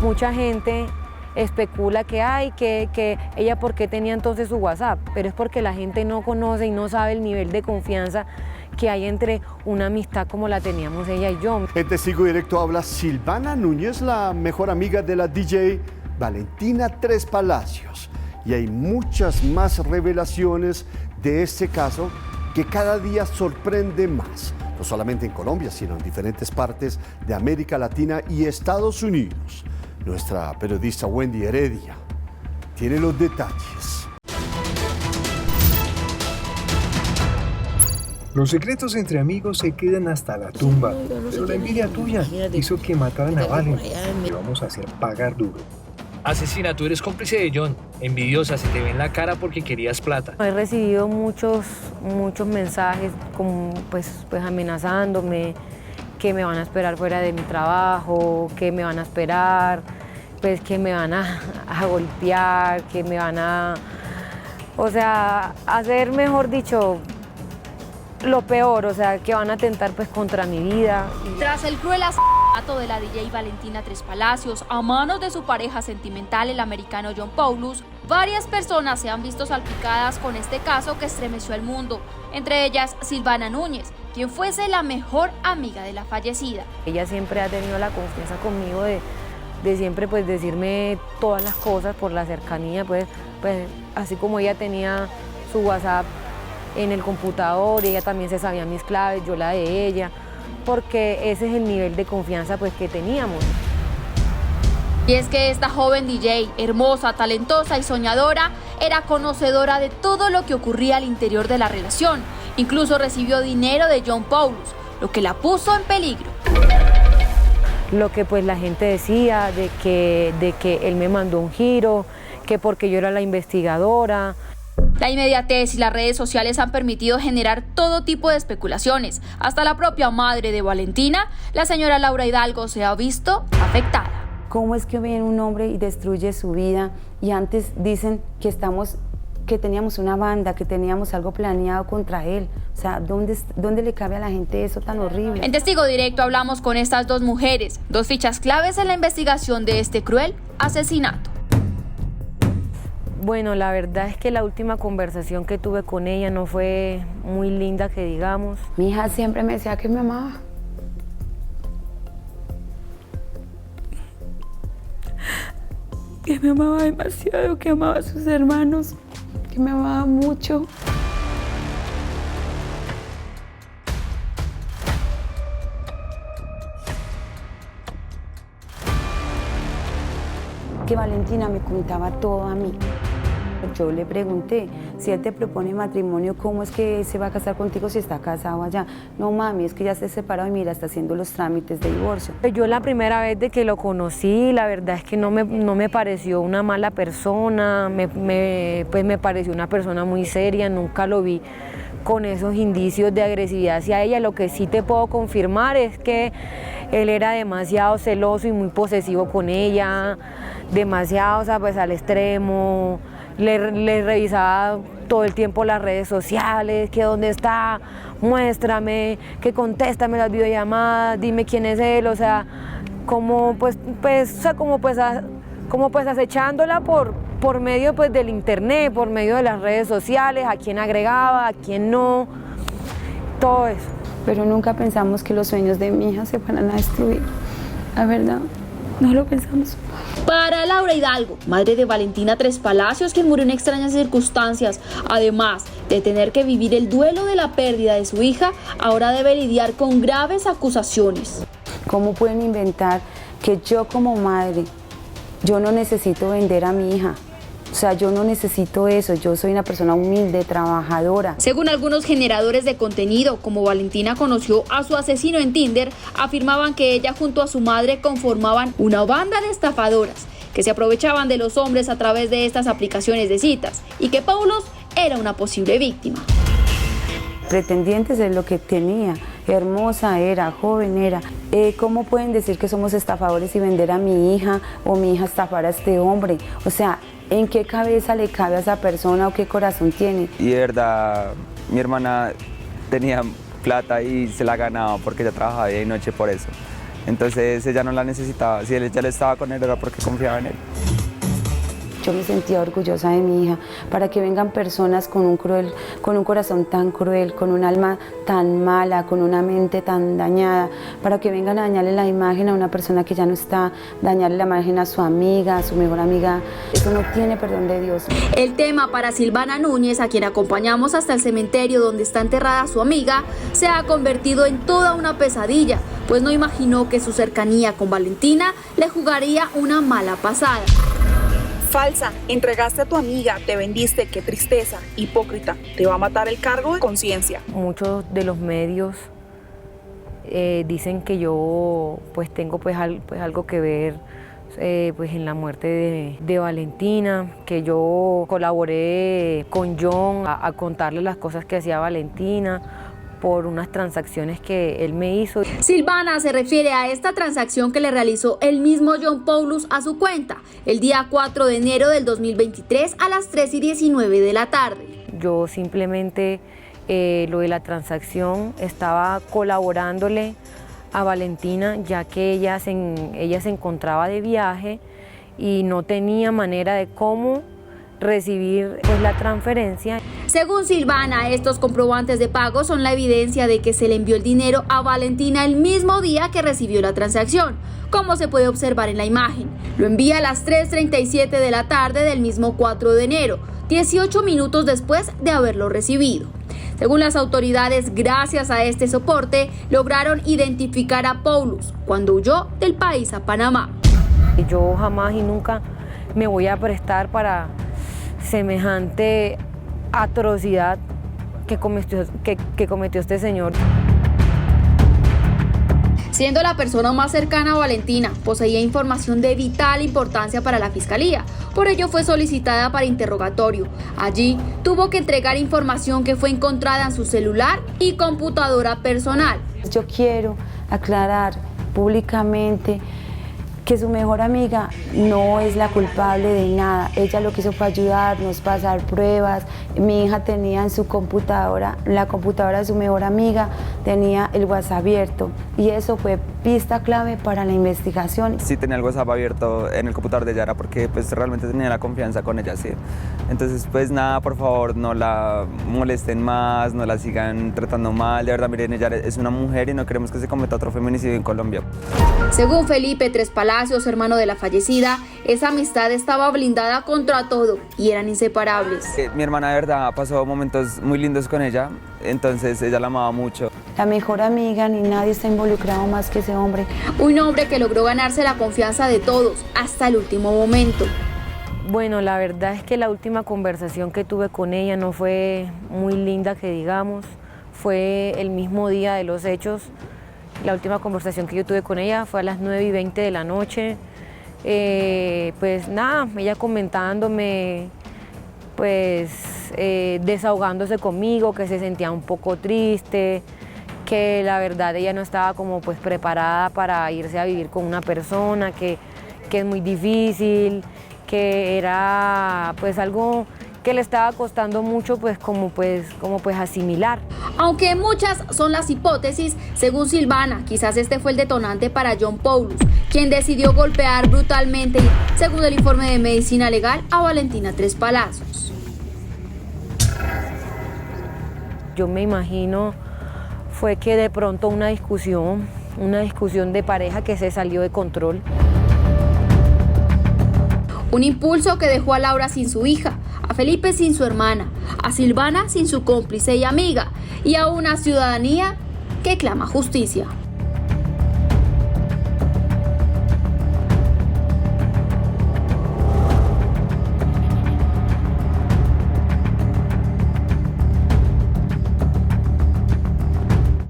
mucha gente especula que que ella por qué tenía entonces su WhatsApp, pero es porque la gente no conoce y no sabe el nivel de confianza que hay entre una amistad como la teníamos ella y yo. En Testigo Directo habla Silvana Núñez, la mejor amiga de la DJ Valentina Tres Palacios. Y hay muchas más revelaciones de este caso que cada día sorprende más, no solamente en Colombia, sino en diferentes partes de América Latina y Estados Unidos. Nuestra periodista Wendy Heredia tiene los detalles. Los secretos entre amigos se quedan hasta la tumba, pero la envidia tuya hizo que mataran a Valen. Te vamos a hacer pagar duro. Asesina, tú eres cómplice de John. Envidiosa, se te ve en la cara porque querías plata. He recibido muchos mensajes como pues amenazándome, que me van a esperar fuera de mi trabajo, que me van a esperar, pues que me van a golpear, que me van a, o sea, hacer, mejor dicho, lo peor, o sea, que van a atentar pues contra mi vida. Tras el cruel asesinato de la DJ Valentina Tres Palacios a manos de su pareja sentimental, el americano John Paulus, varias personas se han visto salpicadas con este caso que estremeció el mundo, entre ellas Silvana Núñez, quien fuese la mejor amiga de la fallecida. Ella siempre ha tenido la confianza conmigo de siempre pues decirme todas las cosas por la cercanía, pues así como ella tenía su WhatsApp en el computador, ella también se sabía mis claves, yo la de ella, porque ese es el nivel de confianza pues que teníamos. Y es que esta joven DJ, hermosa, talentosa y soñadora, era conocedora de todo lo que ocurría al interior de la relación. Incluso recibió dinero de John Paulus, lo que la puso en peligro. Lo que pues la gente decía de que él me mandó un giro, que porque yo era la investigadora. La inmediatez y las redes sociales han permitido generar todo tipo de especulaciones. Hasta la propia madre de Valentina, la señora Laura Hidalgo, se ha visto afectada. ¿Cómo es que viene un hombre y destruye su vida? Y antes dicen que teníamos una banda, que teníamos algo planeado contra él. O sea, ¿dónde le cabe a la gente eso tan horrible? En Testigo Directo hablamos con estas dos mujeres, dos fichas claves en la investigación de este cruel asesinato. Bueno, la verdad es que la última conversación que tuve con ella no fue muy linda, que digamos. Mi hija siempre me decía que me amaba. Que me amaba demasiado, que amaba a sus hermanos, que me amaba mucho. Que Valentina me contaba todo a mí. Yo le pregunté, si él te propone matrimonio, ¿cómo es que se va a casar contigo si está casado allá? No, mami, es que ya se separó y mira, está haciendo los trámites de divorcio. Yo la primera vez de que lo conocí, la verdad es que no me pareció una mala persona, pues me pareció una persona muy seria, nunca lo vi con esos indicios de agresividad hacia ella. Lo que sí te puedo confirmar es que él era demasiado celoso y muy posesivo con ella, demasiado, o sea, pues al extremo. Le revisaba todo el tiempo las redes sociales, que dónde está, muéstrame, que contéstame las videollamadas, dime quién es él, o sea, como acechándola por medio pues del internet, por medio de las redes sociales, a quién agregaba, a quién no, todo eso. Pero nunca pensamos que los sueños de mi hija se fueran a destruir, la verdad, no lo pensamos. Para Laura Hidalgo, madre de Valentina Tres Palacios, quien murió en extrañas circunstancias, además de tener que vivir el duelo de la pérdida de su hija, ahora debe lidiar con graves acusaciones. ¿Cómo pueden inventar que yo como madre, yo no necesito vender a mi hija? O sea, yo no necesito eso, yo soy una persona humilde, trabajadora. Según algunos generadores de contenido, como Valentina conoció a su asesino en Tinder, afirmaban que ella junto a su madre conformaban una banda de estafadoras que se aprovechaban de los hombres a través de estas aplicaciones de citas y que Paulus era una posible víctima. Pretendientes es lo que tenía, hermosa era, joven era. ¿Cómo pueden decir que somos estafadores y vender a mi hija o mi hija estafar a este hombre? O sea, ¿en qué cabeza le cabe a esa persona o qué corazón tiene? Y de verdad, mi hermana tenía plata y se la ganaba porque ella trabajaba día y noche por eso. Entonces ella no la necesitaba. Si él ya le estaba con él era porque confiaba en él. Yo me sentía orgullosa de mi hija, para que vengan personas con un corazón tan cruel, con un alma tan mala, con una mente tan dañada, para que vengan a dañarle la imagen a una persona que ya no está, dañarle la imagen a su amiga, a su mejor amiga. Eso no tiene perdón de Dios. El tema para Silvana Núñez, a quien acompañamos hasta el cementerio donde está enterrada su amiga, se ha convertido en toda una pesadilla, pues no imaginó que su cercanía con Valentina le jugaría una mala pasada. Falsa, entregaste a tu amiga, te vendiste, qué tristeza, hipócrita, te va a matar el cargo de conciencia. Muchos de los medios dicen que yo pues tengo algo que ver pues en la muerte de Valentina, que yo colaboré con John a contarle las cosas que hacía Valentina por unas transacciones que él me hizo. Silvana se refiere a esta transacción que le realizó el mismo John Paulus a su cuenta el día 4 de enero del 2023 a las 3:19 de la tarde. Yo simplemente lo de la transacción estaba colaborándole a Valentina, ya que ella se encontraba de viaje y no tenía manera de cómo recibir pues, la transferencia. Según Silvana, estos comprobantes de pago son la evidencia de que se le envió el dinero a Valentina el mismo día que recibió la transacción, como se puede observar en la imagen. Lo envía a las 3:37 de la tarde del mismo 4 de enero, 18 minutos después de haberlo recibido. Según las autoridades, gracias a este soporte, lograron identificar a Paulus cuando huyó del país a Panamá. Yo jamás y nunca me voy a prestar para semejante atrocidad que cometió este señor. Siendo la persona más cercana a Valentina, poseía información de vital importancia para la fiscalía. Por ello fue solicitada para interrogatorio. Allí tuvo que entregar información que fue encontrada en su celular y computadora personal. Yo quiero aclarar públicamente que su mejor amiga no es la culpable de nada. Ella lo que hizo fue ayudarnos, pasar pruebas. Mi hija tenía en su computadora, la computadora de su mejor amiga, tenía el WhatsApp abierto y eso fue pista clave para la investigación. Sí tenía el WhatsApp abierto en el computador de Yara porque pues realmente tenía la confianza con ella, sí. Entonces pues nada, por favor, no la molesten más, no la sigan tratando mal. De verdad, miren, ella es una mujer y no queremos que se cometa otro feminicidio en Colombia. Según Felipe Tres Palacios, hermano de la fallecida, esa amistad estaba blindada contra todo y eran inseparables. Mi hermana de verdad pasó momentos muy lindos con ella, entonces ella la amaba mucho. La mejor amiga ni nadie está involucrado más que ese hombre. Un hombre que logró ganarse la confianza de todos hasta el último momento. Bueno, la verdad es que la última conversación que tuve con ella no fue muy linda, que digamos. Fue el mismo día de los hechos. La última conversación que yo tuve con ella fue a las 9:20 de la noche. Pues nada, ella comentándome, pues desahogándose conmigo, que se sentía un poco triste, que la verdad ella no estaba como pues preparada para irse a vivir con una persona, que es muy difícil, que era pues algo que le estaba costando mucho como asimilar. Aunque muchas son las hipótesis, según Silvana, quizás este fue el detonante para John Paulus, quien decidió golpear brutalmente, según el informe de medicina legal, a Valentina Tres Palacios. Yo me imagino fue que de pronto una discusión de pareja que se salió de control. Un impulso que dejó a Laura sin su hija, a Felipe sin su hermana, a Silvana sin su cómplice y amiga, y a una ciudadanía que clama justicia.